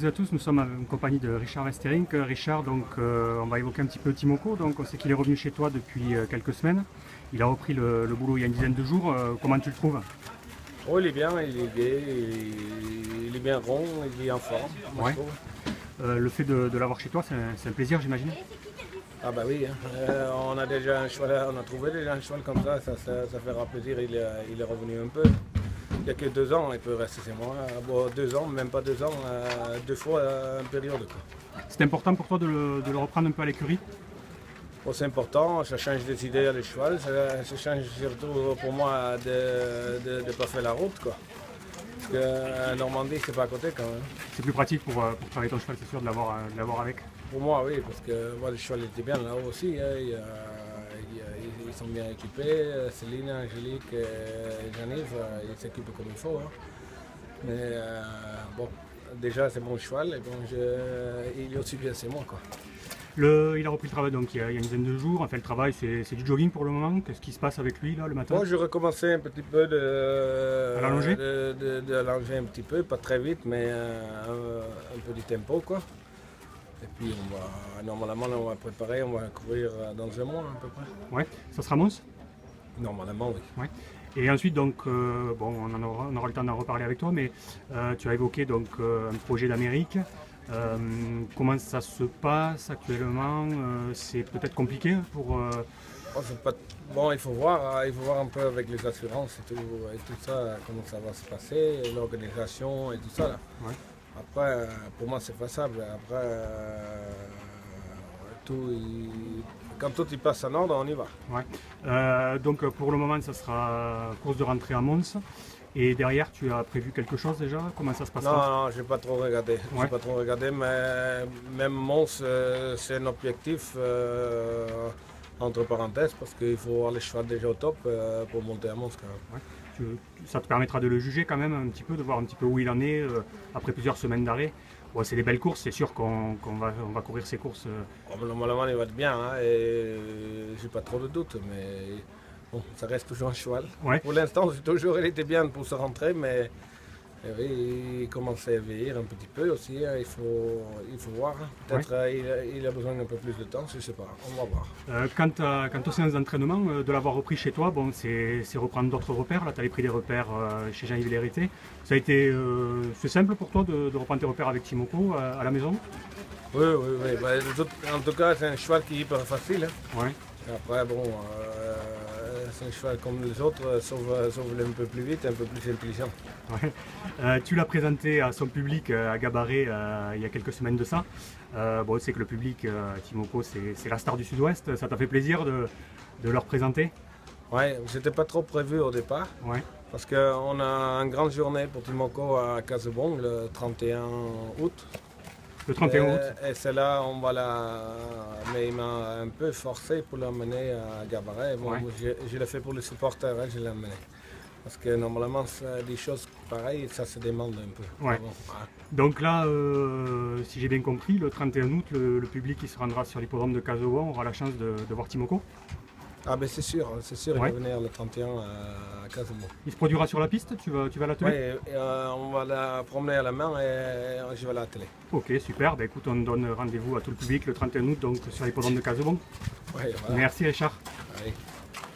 Bonjour à tous, nous sommes en compagnie de Richard Westerink. Richard, donc, on va évoquer un petit peu Timoko. Donc, on sait qu'il est revenu chez toi depuis quelques semaines. Il a repris le boulot il y a une dizaine de jours. Comment tu le trouves? Oh, il est bien, il est gai, il est bien rond, il est en forme, moi, Ouais. je trouve. Le fait de l'avoir chez toi, c'est un plaisir, j'imagine. Ah bah oui, hein. On a déjà un cheval, on a trouvé déjà un cheval comme ça fera plaisir, il est revenu un peu. Il n'y a que 2 ans, il peut rester chez moi. Bon, 2 ans, même pas 2 ans, 2 fois une période, quoi. C'est important pour toi de le reprendre un peu à l'écurie? Bon, c'est important, ça change des idées à le cheval, ça change surtout pour moi de ne pas faire la route, quoi. Parce que Normandie, c'est pas à côté quand même. C'est plus pratique pour travailler ton cheval, c'est sûr, de l'avoir avec. Pour moi, oui, parce que moi, le cheval était bien là-haut aussi, hein. Ils sont bien équipés. Céline, Angélique et Jeannive, ils s'occupent comme il faut, hein. Mais bon, déjà, c'est mon cheval et bon, il est aussi bien, c'est moi, quoi. Il a repris le travail donc il y a une dizaine de jours. Enfin, le travail, c'est du jogging pour le moment. Qu'est-ce qui se passe avec lui là le matin? Bon, je recommençais un petit peu À l'allonger? de allonger un petit peu, pas très vite, mais un peu du tempo, quoi. Et puis, normalement, on va préparer, on va courir dans un mois à peu près. Ouais, ça sera Mons? Normalement, oui. Ouais. Et ensuite, donc, bon, on aura le temps d'en reparler avec toi, mais tu as évoqué donc un projet d'Amérique. Comment ça se passe actuellement? C'est peut-être compliqué pour. Bon, bon, il faut voir un peu avec les assurances et tout ça, comment ça va se passer, l'organisation et tout ça, là. Ouais. Après, pour moi, c'est faisable. Après, quand tout y passe en ordre, on y va. Ouais. Donc, pour le moment, ça sera course de rentrée à Mons. Et derrière, tu as prévu quelque chose déjà? Comment ça se passera? Non, j'ai pas trop regardé. Ouais. J'ai pas trop regardé, mais même Mons, c'est un objectif entre parenthèses parce qu'il faut avoir les chevaux déjà au top pour monter à Mons quand même. Ouais. Ça te permettra de le juger quand même un petit peu, de voir un petit peu où il en est après plusieurs semaines d'arrêt. Bon, c'est des belles courses, c'est sûr qu'on va courir ces courses. Bon, normalement, il va être bien, hein, et j'ai pas trop de doutes, mais bon, ça reste toujours un cheval. Ouais. Pour l'instant, il était bien pour se rentrer, mais oui, il commence à vieillir un petit peu aussi, hein, il faut voir. Peut-être il a besoin d'un peu plus de temps, je sais pas, on va voir. Quant aux séances d'entraînement, de l'avoir repris chez toi, bon, c'est reprendre d'autres repères. Là, tu avais pris des repères chez Jean-Yves Lérité. Ça a été c'est simple pour toi de reprendre tes repères avec Timoko à la maison? Oui. Bah, en tout cas, c'est un cheval qui est hyper facile, hein. Ouais. Après, bon, c'est un cheval comme les autres, sauf un peu plus vite, un peu plus intelligent. Ouais. Tu l'as présenté à son public à Gabarret il y a quelques semaines de ça. Bon, c'est que le public, Timoko, c'est la star du Sud-Ouest. Ça t'a fait plaisir de leur présenter? Ouais, c'était pas trop prévu au départ, Ouais. parce qu'on a une grande journée pour Timoko à Casebon le 31 août. Le 31 août. Et celle-là, on va mais il m'a un peu forcé pour l'amener à Gabarret. Bon, Ouais. je l'ai fait pour les supporters, hein, je l'ai amené. Parce que normalement, des choses pareilles, ça se demande un peu. Ouais. Bon, ouais. Donc là, si j'ai bien compris, le 31 août, le public qui se rendra sur l'hippodrome de Casebon aura la chance de voir Timoko. Ah ben c'est sûr, il Ouais. va venir le 31 à Casebon. Il se produira sur la piste, tu vas l'atteler? Oui, on va la promener à la main et je vais l'atteler. Ok, super. Bah, écoute, on donne rendez-vous à tout le public le 31 août donc, sur l'hippodrome de Casebon. Ouais, voilà. Merci Richard. Allez.